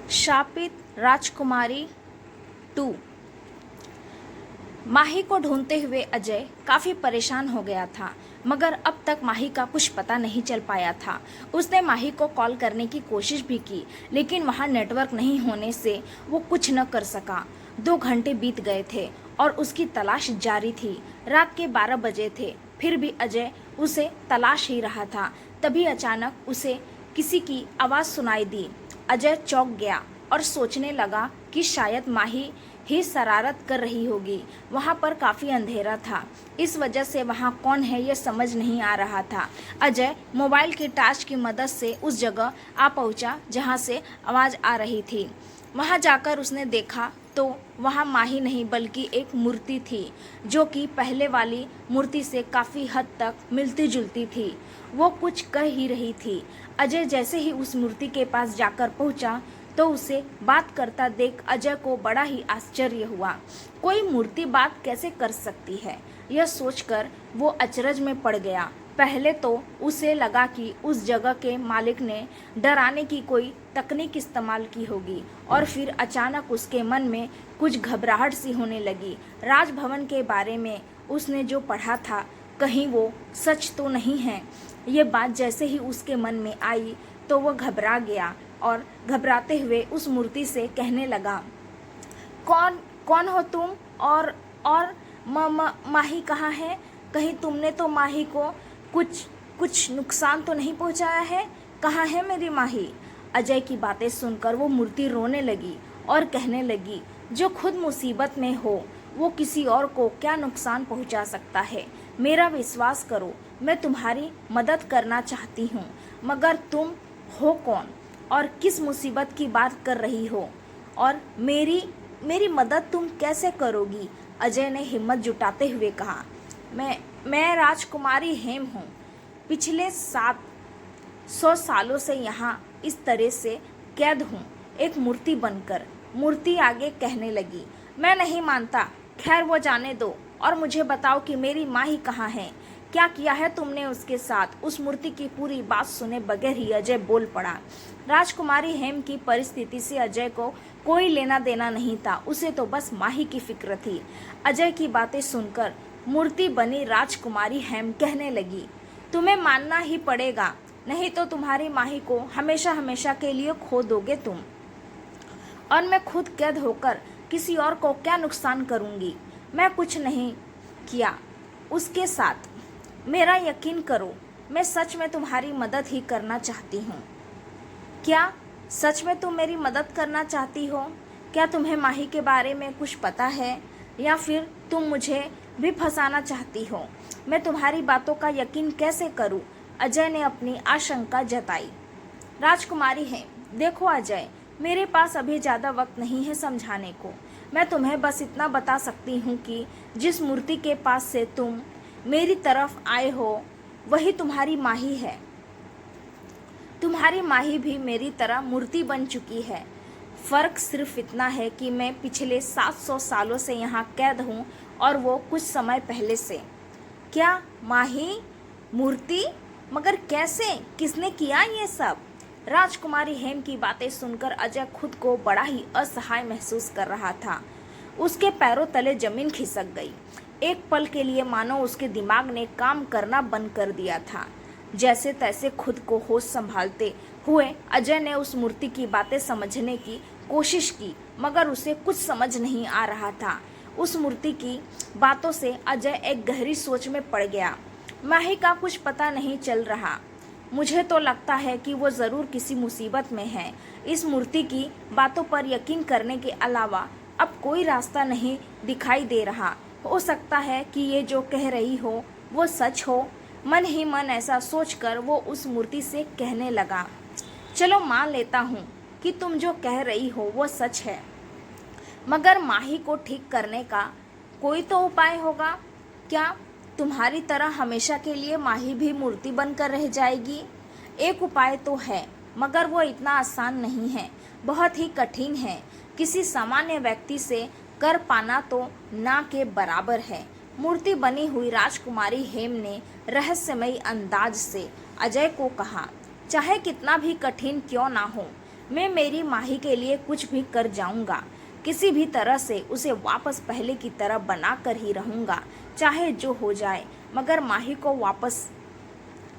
शापित राजकुमारी 2। माही को ढूंढते हुए अजय काफ़ी परेशान हो गया था, मगर अब तक माही का कुछ पता नहीं चल पाया था। उसने माही को कॉल करने की कोशिश भी की, लेकिन वहाँ नेटवर्क नहीं होने से वो कुछ न कर सका। 2 घंटे बीत गए थे और उसकी तलाश जारी थी। रात के 12 बजे थे, फिर भी अजय उसे तलाश ही रहा था। तभी अचानक उसे किसी की आवाज़ सुनाई दी। अजय चौंक गया और सोचने लगा कि शायद माही ही शरारत कर रही होगी। वहाँ पर काफ़ी अंधेरा था, इस वजह से वहाँ कौन है ये समझ नहीं आ रहा था। अजय मोबाइल की टॉर्च की मदद से उस जगह आ पहुँचा जहाँ से आवाज़ आ रही थी। वहाँ जाकर उसने देखा तो वहाँ माही नहीं बल्कि एक मूर्ति थी, जो कि पहले वाली मूर्ति से काफ़ी हद तक मिलती जुलती थी। वो कुछ कह ही रही थी। अजय जैसे ही उस मूर्ति के पास जाकर पहुँचा तो उसे बात करता देख अजय को बड़ा ही आश्चर्य हुआ। कोई मूर्ति बात कैसे कर सकती है, यह सोचकर वो अचरज में पड़ गया। पहले तो उसे लगा कि उस जगह के मालिक ने डराने की कोई तकनीक इस्तेमाल की होगी, और फिर अचानक उसके मन में कुछ घबराहट सी होने लगी। राजभवन के बारे में उसने जो पढ़ा था, कहीं वो सच तो नहीं है। ये बात जैसे ही उसके मन में आई तो वह घबरा गया और घबराते हुए उस मूर्ति से कहने लगा, कौन कौन हो तुम? और माही कहाँ है? कहीं तुमने तो माही को कुछ नुकसान तो नहीं पहुँचाया है? कहाँ है मेरी माही? अजय की बातें सुनकर वो मूर्ति रोने लगी और कहने लगी, जो खुद मुसीबत में हो वो किसी और को क्या नुकसान पहुँचा सकता है? मेरा विश्वास करो, मैं तुम्हारी मदद करना चाहती हूँ, मगर तुम हो कौन और किस मुसीबत की बात कर रही हो, और मेरी मदद तुम कैसे करोगी? अजय ने हिम्मत जुटाते हुए कहा, मैं राजकुमारी हेम हूँ। पिछले 700 सालों से यहाँ इस तरह से कैद हूँ, एक मूर्ति बनकर। मूर्ति आगे कहने लगी, मैं नहीं मानता, खैर वो जाने दो और मुझे बताओ कि मेरी माही कहाँ है? क्या किया है तुमने उसके साथ? उस मूर्ति की पूरी बात सुने बगैर ही अजय बोल पड़ा। राजकुमारी हेम की परिस्थिति से अजय को कोई लेना देना नहीं था, उसे तो बस माही की फिक्र थी। अजय की बातें सुनकर मूर्ति बनी राजकुमारी हेम कहने लगी, तुम्हें मानना ही पड़ेगा, नहीं तो तुम्हारी माही को हमेशा हमेशा के लिए खो दोगे तुम, और मैं खुद कैद होकर किसी और को क्या नुकसान करूँगी? मैं कुछ नहीं किया उसके साथ, मेरा यकीन करो, मैं सच में तुम्हारी मदद ही करना चाहती हूँ। क्या सच में तुम मेरी मदद करना चाहती हो? क्या तुम्हें माही के बारे में कुछ पता है, या फिर तुम मुझे भी फंसाना चाहती हो? मैं तुम्हारी बातों का यकीन कैसे करूँ? अजय ने अपनी आशंका जताई। राजकुमारी है, देखो अजय, मेरे पास अभी ज़्यादा वक्त नहीं है समझाने को। मैं तुम्हें बस इतना बता सकती हूँ कि जिस मूर्ति के पास से तुम मेरी तरफ आए हो वही तुम्हारी माही है। तुम्हारी माही भी मेरी तरह मूर्ति बन चुकी है। फ़र्क सिर्फ इतना है कि मैं पिछले 700 सालों से यहाँ कैद हूँ और वो कुछ समय पहले से। क्या माही मूर्ति? मगर कैसे? किसने किया ये सब? राजकुमारी हेम की बातें सुनकर अजय खुद को बड़ा ही असहाय महसूस कर रहा था। उसके पैरों तले जमीन खिसक गई। एक पल के लिए मानो उसके दिमाग ने काम करना बंद कर दिया था। जैसे तैसे खुद को होश संभालते हुए अजय ने उस मूर्ति की बातें समझने की कोशिश की, मगर उसे कुछ समझ नहीं आ रहा था। उस मूर्ति की बातों से अजय एक गहरी सोच में पड़ गया। माही का कुछ पता नहीं चल रहा। मुझे तो लगता है कि वो ज़रूर किसी मुसीबत में है। इस मूर्ति की बातों पर यकीन करने के अलावा अब कोई रास्ता नहीं दिखाई दे रहा। हो सकता है कि ये जो कह रही हो वो सच हो। मन ही मन ऐसा सोचकर वो उस मूर्ति से कहने लगा, चलो मान लेता हूँ कि तुम जो कह रही हो वो सच है, मगर माही को ठीक करने का कोई तो उपाय होगा। क्या तुम्हारी तरह हमेशा के लिए माही भी मूर्ति बनकर रह जाएगी? एक उपाय तो है, मगर वो इतना आसान नहीं है, बहुत ही कठिन है। किसी सामान्य व्यक्ति से कर पाना तो ना के बराबर है। मूर्ति बनी हुई राजकुमारी हेम ने रहस्यमयी अंदाज से अजय को कहा, चाहे कितना भी कठिन क्यों ना हो, मैं मेरी माही के लिए कुछ भी कर जाऊंगा। किसी भी तरह से उसे वापस पहले की तरह बना कर ही रहूंगा, चाहे जो हो जाए, मगर माही को वापस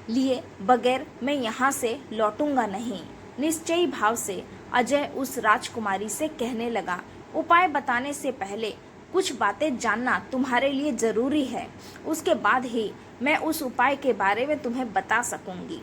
लिए बगैर मैं यहाँ से लौटूंगा नहीं। निश्चयी भाव से अजय उस राजकुमारी से कहने लगा, उपाय बताने से पहले कुछ बातें जानना तुम्हारे लिए जरूरी है। उसके बाद ही मैं उस उपाय के बारे में तुम्हें बता सकूंगी,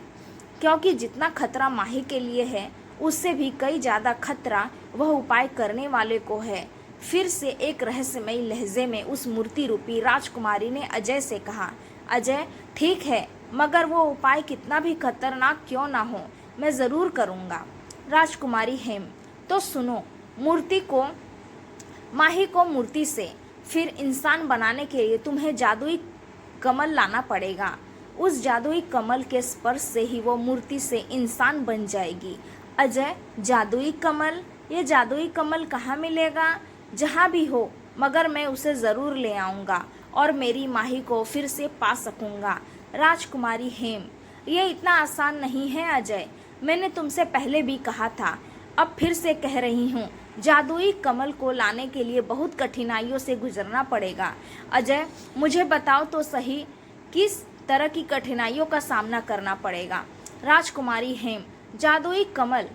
क्योंकि जितना खतरा माही के लिए है उससे भी कई ज्यादा खतरा वह उपाय करने वाले को है। फिर से एक रहस्यमयी लहजे में उस मूर्ति रूपी राजकुमारी ने अजय से कहा, अजय ठीक है, मगर वो उपाय कितना भी खतरनाक क्यों ना हो, मैं जरूर करूँगा। राजकुमारी हेम, तो सुनो, माही को मूर्ति से फिर इंसान बनाने के लिए तुम्हें जादुई कमल लाना पड़ेगा। उस जादुई कमल के स्पर्श से ही वो मूर्ति से इंसान बन जाएगी। अजय, जादुई कमल? ये जादुई कमल कहाँ मिलेगा? जहाँ भी हो, मगर मैं उसे ज़रूर ले आऊँगा और मेरी माही को फिर से पा सकूँगा। राजकुमारी हेम, ये इतना आसान नहीं है अजय। मैंने तुमसे पहले भी कहा था, अब फिर से कह रही हूँ, जादुई कमल को लाने के लिए बहुत कठिनाइयों से गुजरना पड़ेगा। अजय, मुझे बताओ तो सही, किस तरह की कठिनाइयों का सामना करना पड़ेगा? राजकुमारी हेम, जादुई कमल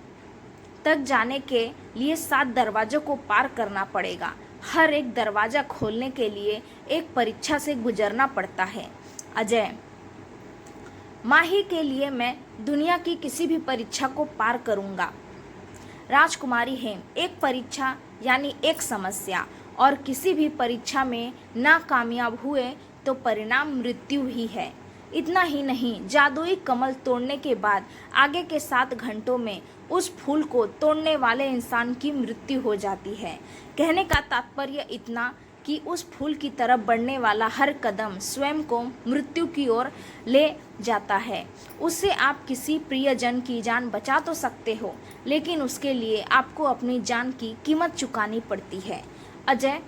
तक जाने के लिए 7 दरवाजों को पार करना पड़ेगा। हर एक दरवाजा खोलने के लिए एक परीक्षा से गुजरना पड़ता है। अजय, माही के लिए मैं दुनिया की किसी भी परीक्षा को पार करूंगा। राजकुमारी हेम, एक परीक्षा यानी एक समस्या, और किसी भी परीक्षा में नाकामयाब हुए तो परिणाम मृत्यु ही है। इतना ही नहीं, जादुई कमल तोड़ने के बाद आगे के 7 घंटों में उस फूल को तोड़ने वाले इंसान की मृत्यु हो जाती है। कहने का तात्पर्य इतना कि उस फूल की तरफ बढ़ने वाला हर कदम स्वयं को मृत्यु की ओर ले जाता है। उससे आप किसी प्रियजन की जान बचा तो सकते हो, लेकिन उसके लिए आपको अपनी जान की कीमत चुकानी पड़ती है। अजय,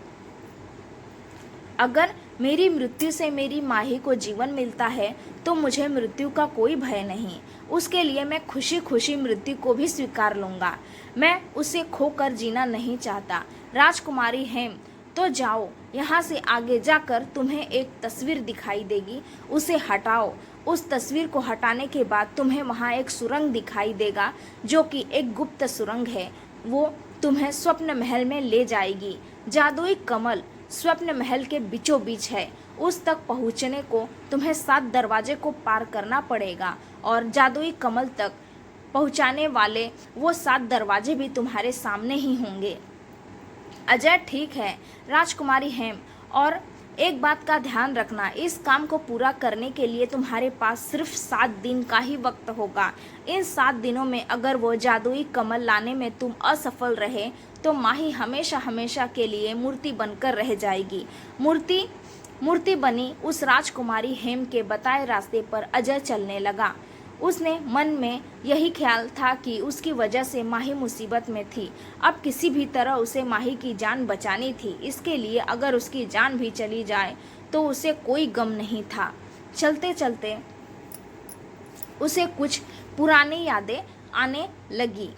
अगर मेरी मृत्यु से मेरी माही को जीवन मिलता है तो मुझे मृत्यु का कोई भय नहीं। उसके लिए मैं खुशी खुशी मृत्यु को भी स्वीकार लूँगा। मैं उसे खोकर जीना नहीं चाहता। राजकुमारी हेम, तो जाओ, यहाँ से आगे जाकर तुम्हें एक तस्वीर दिखाई देगी, उसे हटाओ। उस तस्वीर को हटाने के बाद तुम्हें वहाँ एक सुरंग दिखाई देगा, जो कि एक गुप्त सुरंग है। वो तुम्हें स्वप्न महल में ले जाएगी। जादुई कमल स्वप्न महल के बीचों बीच है। उस तक पहुँचने को तुम्हें 7 दरवाजे को पार करना पड़ेगा, और जादुई कमल तक पहुँचाने वाले वो 7 दरवाजे भी तुम्हारे सामने ही होंगे। अजय, ठीक है। राजकुमारी हेम, और एक बात का ध्यान रखना, इस काम को पूरा करने के लिए तुम्हारे पास सिर्फ 7 दिन का ही वक्त होगा। इन 7 दिनों में अगर वो जादुई कमल लाने में तुम असफल रहे तो माही हमेशा हमेशा के लिए मूर्ति बनकर रह जाएगी। मूर्ति बनी उस राजकुमारी हेम के बताए रास्ते पर अजय चलने लगा। उसने मन में यही ख्याल था कि उसकी वजह से माही मुसीबत में थी। अब किसी भी तरह उसे माही की जान बचानी थी। इसके लिए अगर उसकी जान भी चली जाए तो उसे कोई गम नहीं था। चलते चलते उसे कुछ पुरानी यादें आने लगी।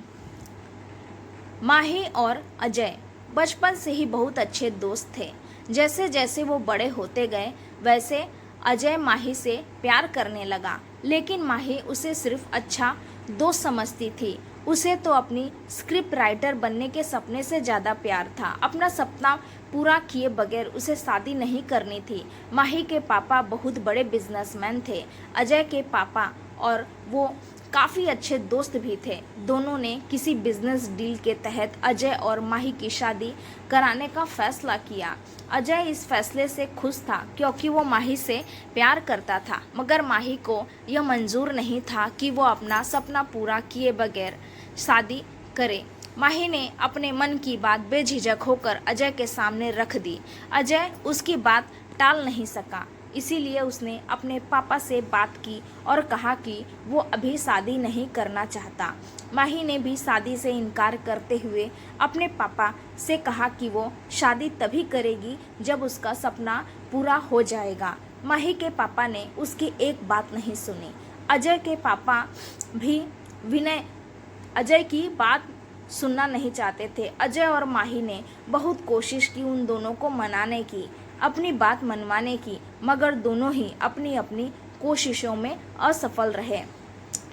माही और अजय बचपन से ही बहुत अच्छे दोस्त थे। जैसे जैसे वो बड़े होते गए वैसे अजय माही से प्यार करने लगा, लेकिन माही उसे सिर्फ अच्छा दोस्त समझती थी। उसे तो अपनी स्क्रिप्ट राइटर बनने के सपने से ज़्यादा प्यार था। अपना सपना पूरा किए बगैर उसे शादी नहीं करनी थी। माही के पापा बहुत बड़े बिजनेसमैन थे। अजय के पापा और वो काफ़ी अच्छे दोस्त भी थे। दोनों ने किसी बिजनेस डील के तहत अजय और माही की शादी कराने का फैसला किया। अजय इस फैसले से खुश था क्योंकि वो माही से प्यार करता था, मगर माही को यह मंजूर नहीं था कि वो अपना सपना पूरा किए बगैर शादी करे। माही ने अपने मन की बात बेझिझक होकर अजय के सामने रख दी। अजय उसकी बात टाल नहीं सका, इसीलिए उसने अपने पापा से बात की और कहा कि वो अभी शादी नहीं करना चाहता। माही ने भी शादी से इनकार करते हुए अपने पापा से कहा कि वो शादी तभी करेगी जब उसका सपना पूरा हो जाएगा। माही के पापा ने उसकी एक बात नहीं सुनी। अजय के पापा भी विनय अजय की बात सुनना नहीं चाहते थे। अजय और माही ने बहुत कोशिश की उन दोनों को मनाने की, अपनी बात मनवाने की, मगर दोनों ही अपनी अपनी कोशिशों में असफल रहे।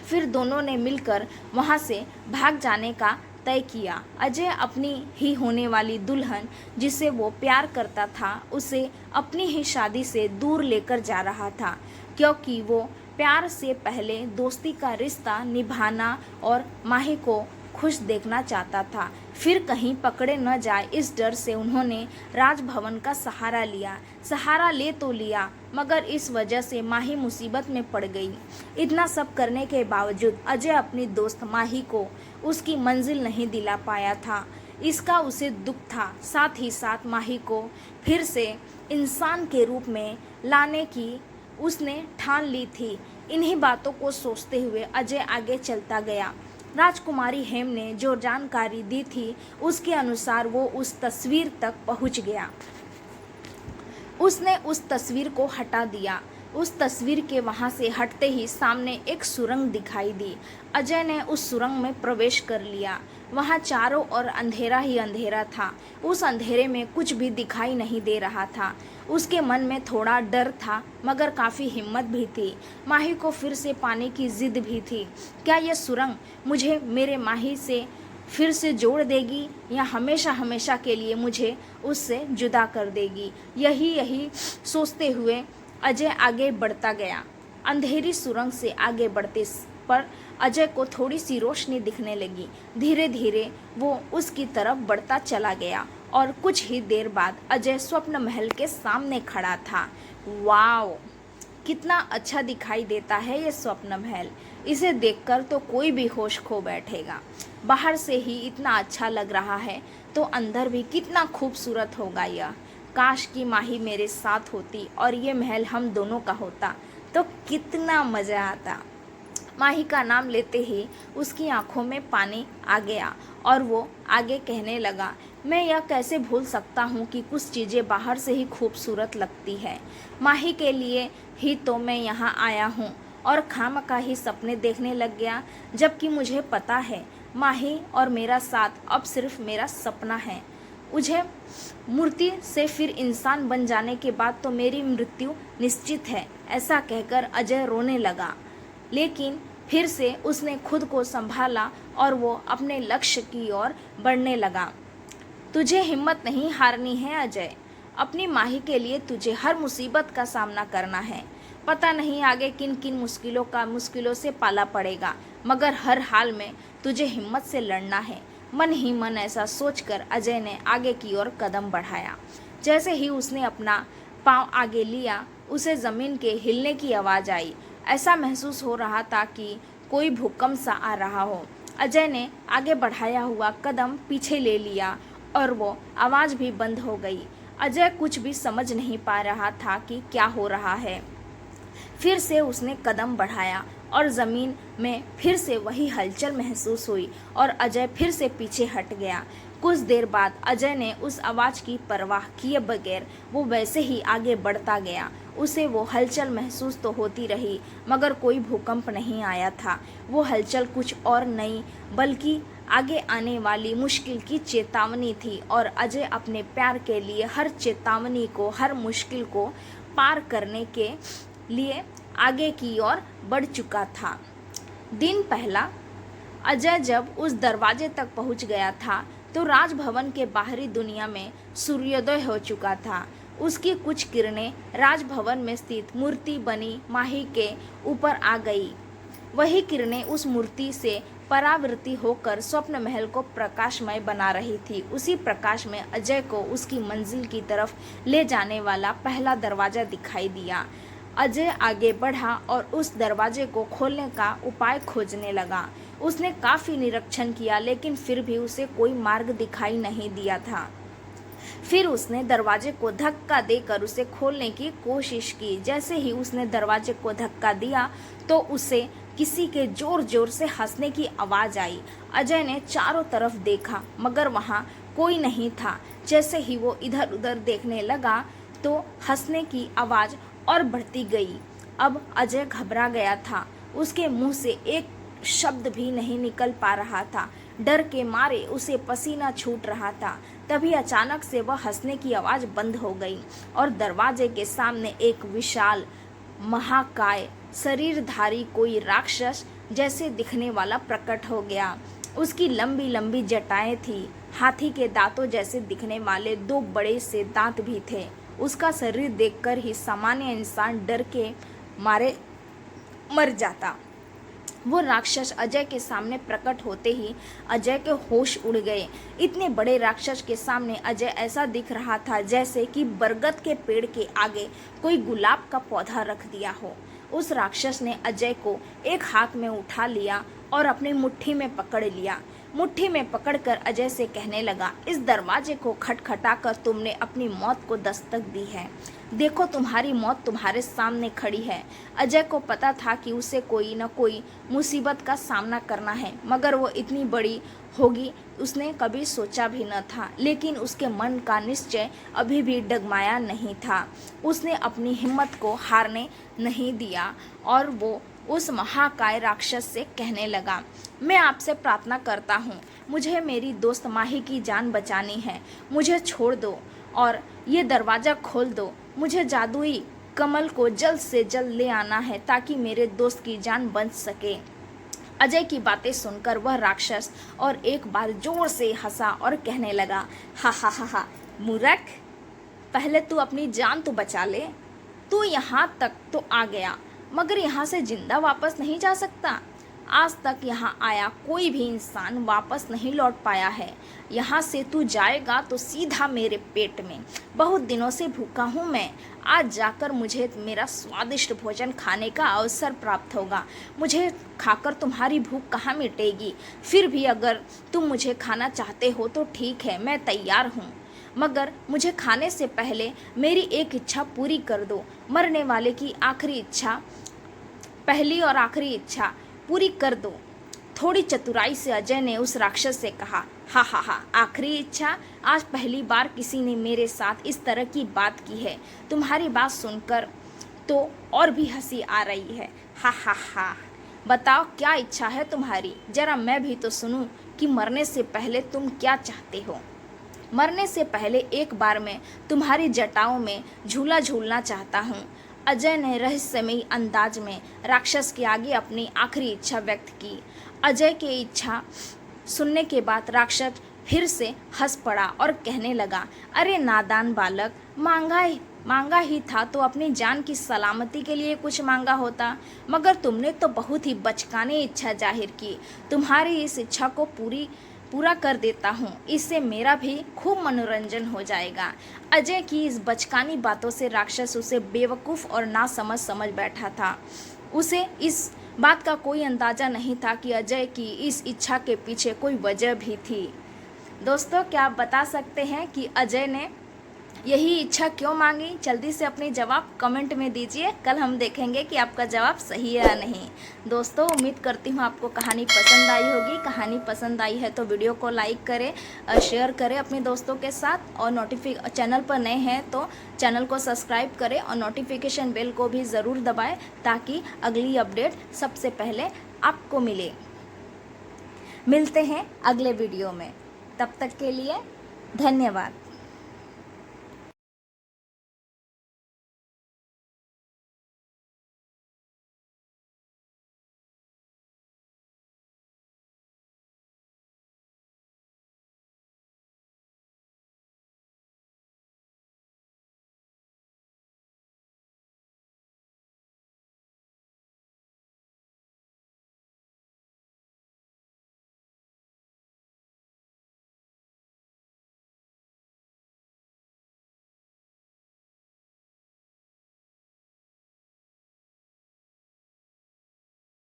फिर दोनों ने मिलकर वहां से भाग जाने का तय किया। अजय अपनी ही होने वाली दुल्हन जिसे वो प्यार करता था उसे अपनी ही शादी से दूर लेकर जा रहा था, क्योंकि वो प्यार से पहले दोस्ती का रिश्ता निभाना और माही को खुश देखना चाहता था। फिर कहीं पकड़े न जाए इस डर से उन्होंने राजभवन का सहारा लिया। सहारा ले तो लिया, मगर इस वजह से माही मुसीबत में पड़ गई। इतना सब करने के बावजूद अजय अपनी दोस्त माही को उसकी मंजिल नहीं दिला पाया था। इसका उसे दुख था। साथ ही साथ माही को फिर से इंसान के रूप में लाने की उसने ठान ली थी। इन्हीं बातों को सोचते हुए अजय आगे चलता गया। राजकुमारी हेम ने जो जानकारी दी थी उसके अनुसार वो उस तस्वीर तक पहुंच गया। उसने उस तस्वीर को हटा दिया। उस तस्वीर के वहां से हटते ही सामने एक सुरंग दिखाई दी। अजय ने उस सुरंग में प्रवेश कर लिया। वहां चारों ओर अंधेरा ही अंधेरा था। उस अंधेरे में कुछ भी दिखाई नहीं दे रहा था। उसके मन में थोड़ा डर था, मगर काफ़ी हिम्मत भी थी। माही को फिर से पाने की जिद भी थी। क्या यह सुरंग मुझे मेरे माही से फिर से जोड़ देगी या हमेशा हमेशा के लिए मुझे उससे जुदा कर देगी? यही सोचते हुए अजय आगे बढ़ता गया। अंधेरी सुरंग से आगे बढ़ते पर अजय को थोड़ी सी रोशनी दिखने लगी। धीरे धीरे वो उसकी तरफ बढ़ता चला गया और कुछ ही देर बाद अजय स्वप्न महल के सामने खड़ा था। वाव, कितना अच्छा दिखाई देता है ये स्वप्न महल। इसे देखकर तो कोई भी होश खो बैठेगा। बाहर से ही इतना अच्छा लग रहा है तो अंदर भी कितना खूबसूरत होगा यह। काश की माही मेरे साथ होती और ये महल हम दोनों का होता तो कितना मज़ा आता। माही का नाम लेते ही उसकी आंखों में पानी आ गया और वो आगे कहने लगा, मैं यह कैसे भूल सकता हूँ कि कुछ चीज़ें बाहर से ही खूबसूरत लगती है। माही के लिए ही तो मैं यहाँ आया हूँ और खामखा ही सपने देखने लग गया, जबकि मुझे पता है माही और मेरा साथ अब सिर्फ मेरा सपना है। मुझे मूर्ति से फिर इंसान बन जाने के बाद तो मेरी मृत्यु निश्चित है। ऐसा कहकर अजय रोने लगा, लेकिन फिर से उसने खुद को संभाला और वो अपने लक्ष्य की ओर बढ़ने लगा। तुझे हिम्मत नहीं हारनी है अजय। अपनी माही के लिए तुझे हर मुसीबत का सामना करना है। पता नहीं आगे किन किन मुश्किलों से पाला पड़ेगा, मगर हर हाल में तुझे हिम्मत से लड़ना है। मन ही मन ऐसा सोचकर अजय ने आगे की ओर कदम बढ़ाया। जैसे ही उसने अपना पांव आगे लिया, उसे ज़मीन के हिलने की आवाज़ आई। ऐसा महसूस हो रहा था कि कोई भूकंप सा आ रहा हो। अजय ने आगे बढ़ाया हुआ कदम पीछे ले लिया और वो आवाज़ भी बंद हो गई। अजय कुछ भी समझ नहीं पा रहा था कि क्या हो रहा है। फिर से उसने कदम बढ़ाया और ज़मीन में फिर से वही हलचल महसूस हुई और अजय फिर से पीछे हट गया। कुछ देर बाद अजय ने उस आवाज़ की परवाह किए बगैर वो वैसे ही आगे बढ़ता गया। उसे वो हलचल महसूस तो होती रही, मगर कोई भूकंप नहीं आया था। वो हलचल कुछ और नहीं बल्कि आगे आने वाली मुश्किल की चेतावनी थी और अजय अपने प्यार के लिए हर चेतावनी को, हर मुश्किल को पार करने के लिए आगे की ओर बढ़ चुका था। दिन पहला अजय जब उस दरवाजे तक पहुंच गया था तो राजभवन के बाहरी दुनिया में सूर्योदय हो चुका था। उसकी कुछ किरणें राजभवन में स्थित मूर्ति बनी माही के ऊपर आ गई। वही किरणें उस मूर्ति से परावृत्ति होकर स्वप्न महल को प्रकाशमय बना रही थी। उसी प्रकाश में अजय को उसकी मंजिल की तरफ ले जाने वाला पहला दरवाजा दिखाई दिया। अजय आगे बढ़ा और उस दरवाजे को खोलने का उपाय खोजने लगा। उसने काफ़ी निरीक्षण किया, लेकिन फिर भी उसे कोई मार्ग दिखाई नहीं दिया था। फिर उसने दरवाजे को धक्का देकर उसे खोलने की कोशिश की। जैसे ही उसने दरवाजे को धक्का दिया तो उसे किसी के जोर जोर से हंसने की आवाज़ आई। अजय ने चारों तरफ देखा, मगर वहाँ कोई नहीं था। जैसे ही वो इधर उधर देखने लगा तो हंसने की आवाज़ और बढ़ती गई। अब अजय घबरा गया था। उसके मुंह से एक शब्द भी नहीं निकल पा रहा था। डर के मारे उसे पसीना छूट रहा था। तभी अचानक से वह हंसने की आवाज़ बंद हो गई और दरवाजे के सामने एक विशाल महाकाय शरीरधारी कोई राक्षस जैसे दिखने वाला प्रकट हो गया। उसकी लंबी लंबी जटाएं थी। हाथी के दांतों जैसे दिखने वाले 2 बड़े से दांत भी थे। उसका शरीर देखकर ही सामान्य इंसान डर के मारे मर जाता। वो राक्षस अजय के सामने प्रकट होते ही अजय के होश उड़ गए। इतने बड़े राक्षस के सामने अजय ऐसा दिख रहा था जैसे कि बरगद के पेड़ के आगे कोई गुलाब का पौधा रख दिया हो। उस राक्षस ने अजय को एक हाथ में उठा लिया और अपनी मुट्ठी में पकड़ लिया। मुट्ठी में पकड़कर अजय से कहने लगा, इस दरवाजे को खटखटाकर तुमने अपनी मौत को दस्तक दी है। देखो तुम्हारी मौत तुम्हारे सामने खड़ी है। अजय को पता था कि उसे कोई न कोई मुसीबत का सामना करना है, मगर वो इतनी बड़ी होगी उसने कभी सोचा भी न था। लेकिन उसके मन का निश्चय अभी भी डगमाया नहीं था। उसने अपनी हिम्मत को हारने नहीं दिया और वो उस महाकाय राक्षस से कहने लगा, मैं आपसे प्रार्थना करता हूँ, मुझे मेरी दोस्त माही की जान बचानी है। मुझे छोड़ दो और ये दरवाज़ा खोल दो। मुझे जादुई कमल को जल्द से जल्द ले आना है ताकि मेरे दोस्त की जान बच सके। अजय की बातें सुनकर वह राक्षस और एक बार जोर से हंसा और कहने लगा, हा हा हा हा, मूर्ख, पहले तू अपनी जान तो बचा ले। तू यहाँ तक तो आ गया, मगर यहाँ से जिंदा वापस नहीं जा सकता। आज तक यहाँ आया कोई भी इंसान वापस नहीं लौट पाया है। यहाँ से तू जाएगा तो सीधा मेरे पेट में। बहुत दिनों से भूखा हूँ मैं। आज जाकर मुझे मेरा स्वादिष्ट भोजन खाने का अवसर प्राप्त होगा। मुझे खाकर तुम्हारी भूख कहाँ मिटेगी। फिर भी अगर तुम मुझे खाना चाहते हो तो ठीक है, मैं तैयार हूँ, मगर मुझे खाने से पहले मेरी एक इच्छा पूरी कर दो। मरने वाले की आखिरी इच्छा, पहली और आखिरी इच्छा पूरी कर दो। थोड़ी चतुराई से अजय ने उस राक्षस से कहा, हा हा हा, आखिरी इच्छा? आज पहली बार किसी ने मेरे साथ इस तरह की बात की है। तुम्हारी बात सुनकर तो और भी हंसी आ रही है। हा हा हा, बताओ क्या इच्छा है तुम्हारी? जरा मैं भी तो सुनूं कि मरने से पहले तुम क्या चाहते हो। मरने से पहले एक बार मैं तुम्हारी जटाओं में झूला झूलना चाहता हूँ। अजय ने रहस्यमयी अंदाज में राक्षस के आगे अपनी आखिरी इच्छा व्यक्त की। अजय की इच्छा सुनने के बाद राक्षस फिर से हंस पड़ा और कहने लगा, अरे नादान बालक, मांगा ही था तो अपनी जान की सलामती के लिए कुछ मांगा होता, मगर तुमने तो बहुत ही बचकाने इच्छा जाहिर की। तुम्हारी इस इच्छा को पूरा कर देता हूँ, इससे मेरा भी खूब मनोरंजन हो जाएगा। अजय की इस बचकानी बातों से राक्षस उसे बेवकूफ़ और नासमझ समझ बैठा था। उसे इस बात का कोई अंदाज़ा नहीं था कि अजय की इस इच्छा के पीछे कोई वजह भी थी। दोस्तों, क्या आप बता सकते हैं कि अजय ने यही इच्छा क्यों मांगी? जल्दी से अपने जवाब कमेंट में दीजिए। कल हम देखेंगे कि आपका जवाब सही है या नहीं। दोस्तों, उम्मीद करती हूँ आपको कहानी पसंद आई होगी। कहानी पसंद आई है तो वीडियो को लाइक करें, शेयर करें अपने दोस्तों के साथ, और चैनल पर नए हैं तो चैनल को सब्सक्राइब करें और नोटिफिकेशन बेल को भी ज़रूर दबाएँ ताकि अगली अपडेट सबसे पहले आपको मिले। मिलते हैं अगले वीडियो में, तब तक के लिए धन्यवाद।